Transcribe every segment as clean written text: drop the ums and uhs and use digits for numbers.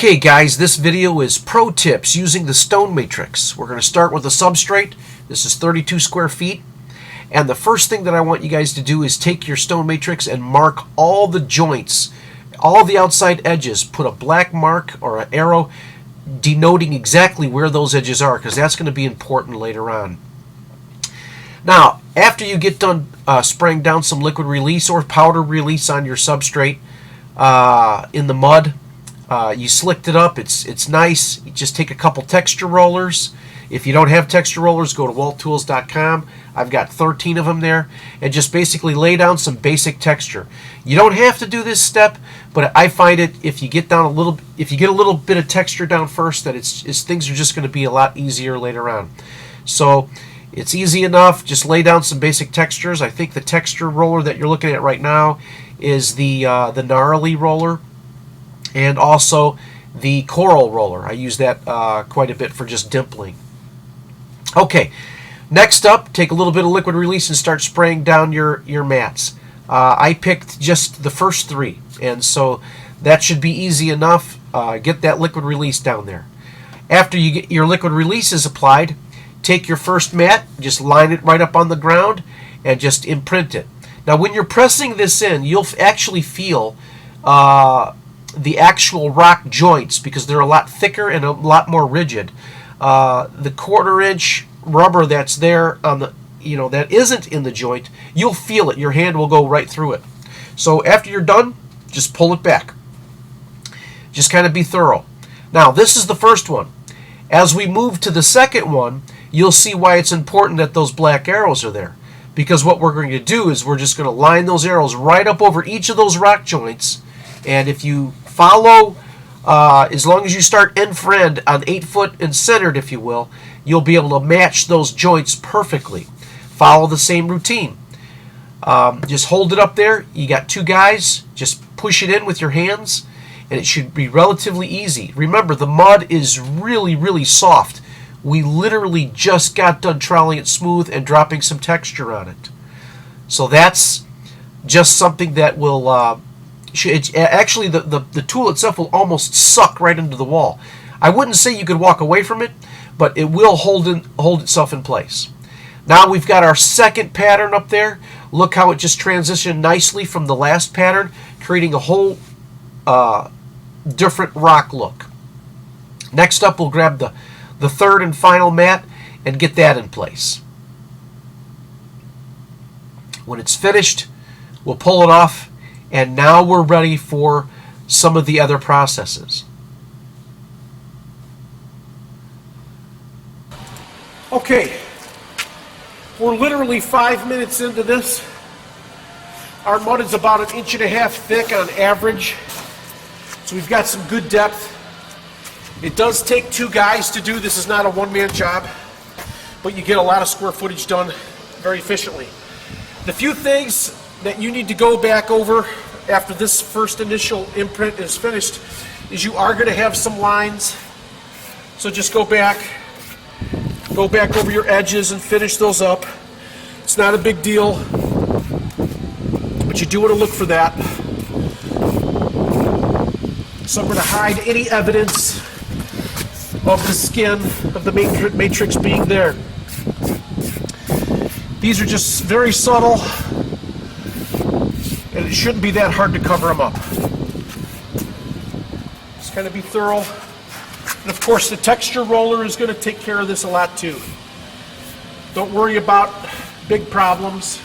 Okay guys, this video is pro tips using the stone matrix. We're going to start with a substrate. This is 32 square feet. And the first thing that I want you guys to do is take your stone matrix and mark all the joints, all the outside edges. Put a black mark or an arrow denoting exactly where those edges are, because that's going to be important later on. Now, after you get done spraying down some liquid release or powder release on your substrate in the mud, you slicked it up, it's nice. You just take a couple texture rollers. If you don't have texture rollers, go to walttools.com. I've got 13 of them there, and just basically lay down some basic texture. You don't have to do this step, but I find it if you get down a little, if you get a little bit of texture down first, that things are just going to be a lot easier later on. So it's easy enough. Just lay down some basic textures. I think the texture roller that you're looking at right now is the gnarly roller, and also the coral roller. I use that quite a bit for just dimpling. Okay, next up, take a little bit of liquid release and start spraying down your mats. I picked just the first three, and so that should be easy enough. Get that liquid release down there. After you get your liquid releases applied, take your first mat, just line it right up on the ground, and just imprint it. Now when you're pressing this in, you'll actually feel the actual rock joints, because they're a lot thicker and a lot more rigid. The 1/4 inch rubber that's there on the, that isn't in the joint, you'll feel it. Your hand will go right through it. So after you're done, just pull it back. Just kind of be thorough. Now this is the first one. As we move to the second one, you'll see why it's important that those black arrows are there. Because what we're going to do is we're just going to line those arrows right up over each of those rock joints. And if you follow, as long as you start end for end on 8 foot and centered, if you will, you'll be able to match those joints perfectly. Follow the same routine. Just hold it up there. You got two guys. Just push it in with your hands, and it should be relatively easy. Remember, the mud is really, really soft. We literally just got done troweling it smooth and dropping some texture on it. So that's just something that will... actually, the tool itself will almost suck right into the wall. I wouldn't say you could walk away from it, but it will hold itself in place. Now we've got our second pattern up there. Look how it just transitioned nicely from the last pattern, creating a whole different rock look. Next up, we'll grab the third and final mat and get that in place. When it's finished, we'll pull it off. And now we're ready for some of the other processes. Okay, we're literally 5 minutes into this. Our mud is about 1.5 inches thick on average, so we've got some good depth. It does take 2 guys to do. This is not a one-man job, but you get a lot of square footage done very efficiently. The few things that you need to go back over after this first initial imprint is finished is you are going to have some lines. So just go back over your edges and finish those up. It's not a big deal, but you do want to look for that. So I'm going to hide any evidence of the skin of the matrix being there. These are just very subtle, and it shouldn't be that hard to cover them up. Just kind of be thorough. And of course, the texture roller is going to take care of this a lot too. Don't worry about big problems.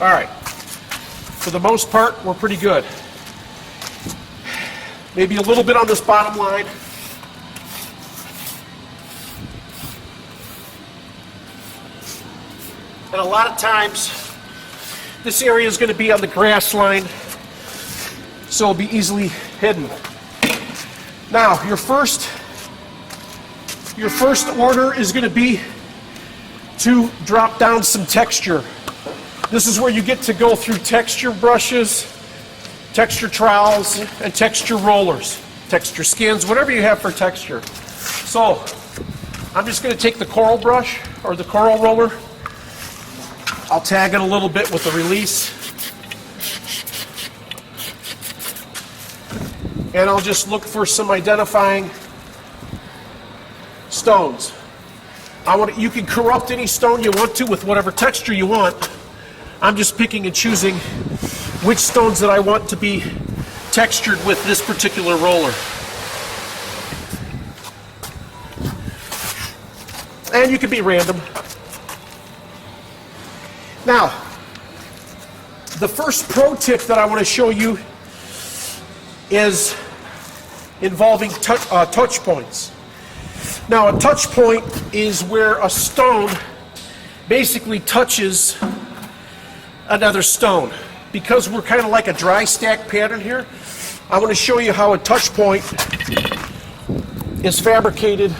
All right. For the most part, we're pretty good. Maybe a little bit on this bottom line. And a lot of times, this area is going to be on the grass line, so it'll be easily hidden. Now, your first order is going to be to drop down some texture. This is where you get to go through texture brushes, texture trowels, and texture rollers, texture skins, whatever you have for texture. So, I'm just going to take the coral brush, or the coral roller, I'll tag it a little bit with the release. And I'll just look for some identifying stones. You can corrupt any stone you want to with whatever texture you want. I'm just picking and choosing which stones that I want to be textured with this particular roller. And you can be random. Now, the first pro tip that I want to show you is involving touch points. Now, a touch point is where a stone basically touches another stone. Because we're kind of like a dry stack pattern here, I want to show you how a touch point is fabricated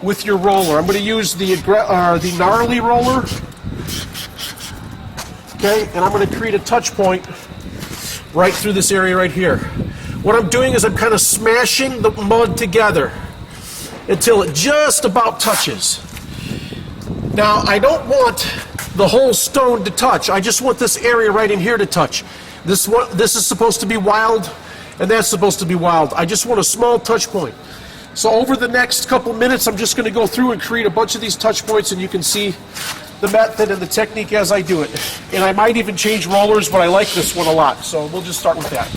with your roller. I'm going to use the gnarly roller. Okay, and I'm going to create a touch point right through this area right here. What I'm doing is I'm kind of smashing the mud together until it just about touches. Now, I don't want the whole stone to touch. I just want this area right in here to touch. This is supposed to be wild, and that's supposed to be wild. I just want a small touch point. So over the next couple minutes, I'm just going to go through and create a bunch of these touch points, and you can see the method and the technique as I do it. And I might even change rollers, but I like this one a lot. So we'll just start with that.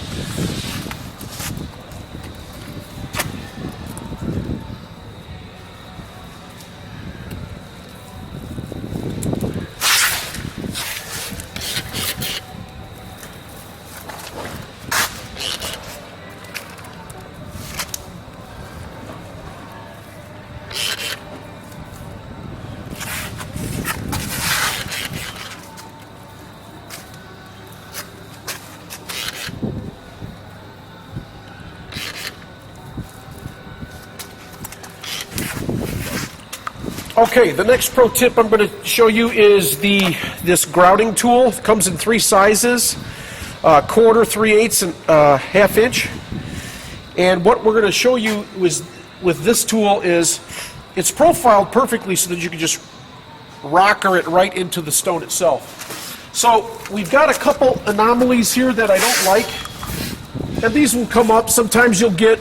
Okay, the next pro tip I'm going to show you is this grouting tool. It comes in 3 sizes, quarter, 3/8, and ½ inch. And what we're going to show you is with this tool is it's profiled perfectly so that you can just rocker it right into the stone itself. So we've got a couple anomalies here that I don't like, and these will come up. Sometimes you'll get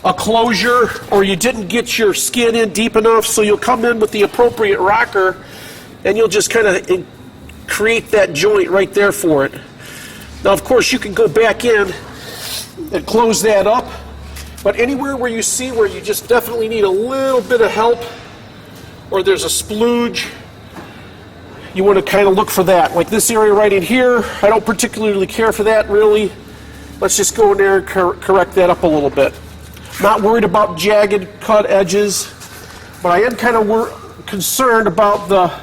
a closure, or you didn't get your skin in deep enough, so you'll come in with the appropriate rocker and you'll just kind of create that joint right there for it. Now, of course, you can go back in and close that up, but anywhere where you see where you just definitely need a little bit of help, or there's a splooge, you want to kind of look for that. Like this area right in here, I don't particularly care for that really. Let's just go in there and correct that up a little bit. Not worried about jagged cut edges, but I am kind of concerned about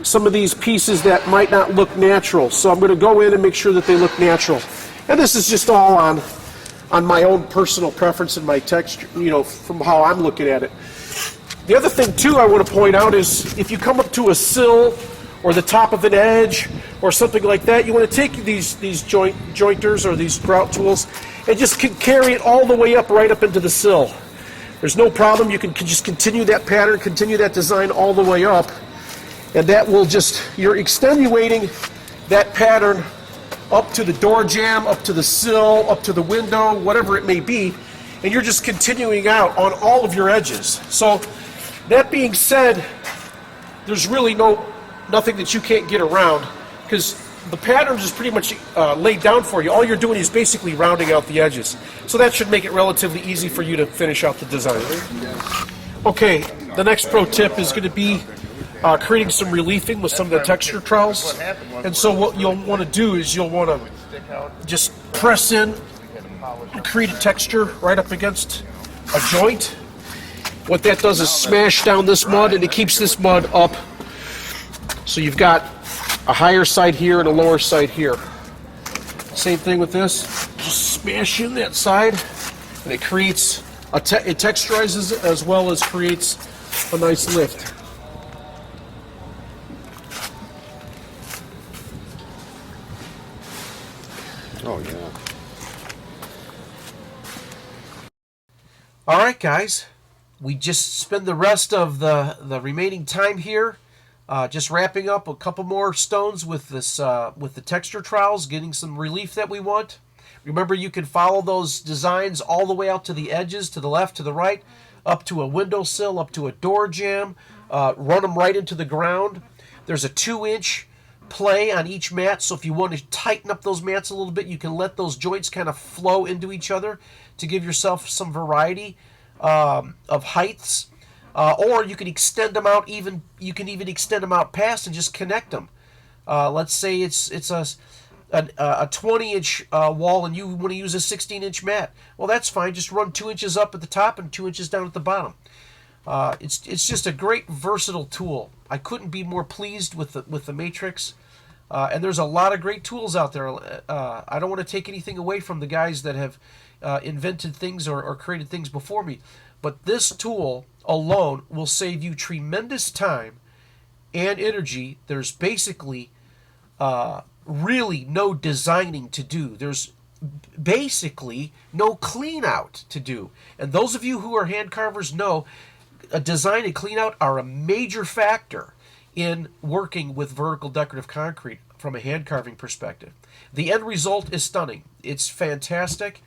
some of these pieces that might not look natural. So I'm going to go in and make sure that they look natural. And this is just all on my own personal preference and my texture, from how I'm looking at it. The other thing too I want to point out is if you come up to a sill or the top of an edge or something like that, you want to take these jointers or these grout tools and just carry it all the way up, right up into the sill. There's no problem. You can just continue that pattern, continue that design all the way up, and that will you're extenuating that pattern up to the door jamb, up to the sill, up to the window, whatever it may be, and you're just continuing out on all of your edges. So that being said, there's really nothing that you can't get around, because the pattern is pretty much laid down for you. All you're doing is basically rounding out the edges. So that should make it relatively easy for you to finish out the design. Okay, the next pro tip is going to be creating some reliefing with some of the texture trowels. And so what you'll want to do is you'll want to just press in and create a texture right up against a joint. What that does is smash down this mud, and it keeps this mud up. So you've got a higher side here and a lower side here. Same thing with this. Just smash in that side, and it creates it texturizes as well as creates a nice lift. Oh yeah. All right, guys. We just spend the rest of the remaining time here Just wrapping up a couple more stones with this with the texture trowels, getting some relief that we want. Remember, you can follow those designs all the way out to the edges, to the left, to the right, up to a windowsill, up to a door jamb. Run them right into the ground. There's a 2-inch play on each mat, so if you want to tighten up those mats a little bit, you can let those joints kind of flow into each other to give yourself some variety of heights. Or you can extend them out. You can even extend them out past and just connect them. Let's say it's a 20-inch wall and you want to use a 16-inch mat. Well, that's fine. Just run 2 inches up at the top and 2 inches down at the bottom. It's just a great versatile tool. I couldn't be more pleased with the Matrix. And there's a lot of great tools out there. I don't want to take anything away from the guys that have invented things or created things before me. But this tool alone will save you tremendous time and energy. There's basically really no designing to do. There's basically no clean out to do. And those of you who are hand carvers know a design and clean out are a major factor in working with vertical decorative concrete from a hand carving perspective. The end result is stunning. It's fantastic.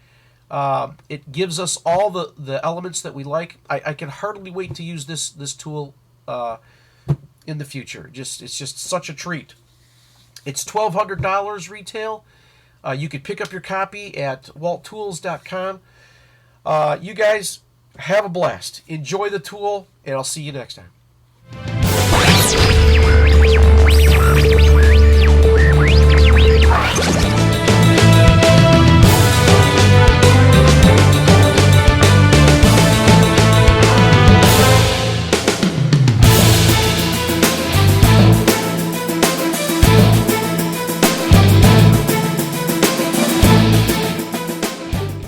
It gives us all the elements that we like. I can hardly wait to use this tool in the future. It's just such a treat. It's $1,200 retail. You could pick up your copy at walttools.com. You guys have a blast. Enjoy the tool, and I'll see you next time.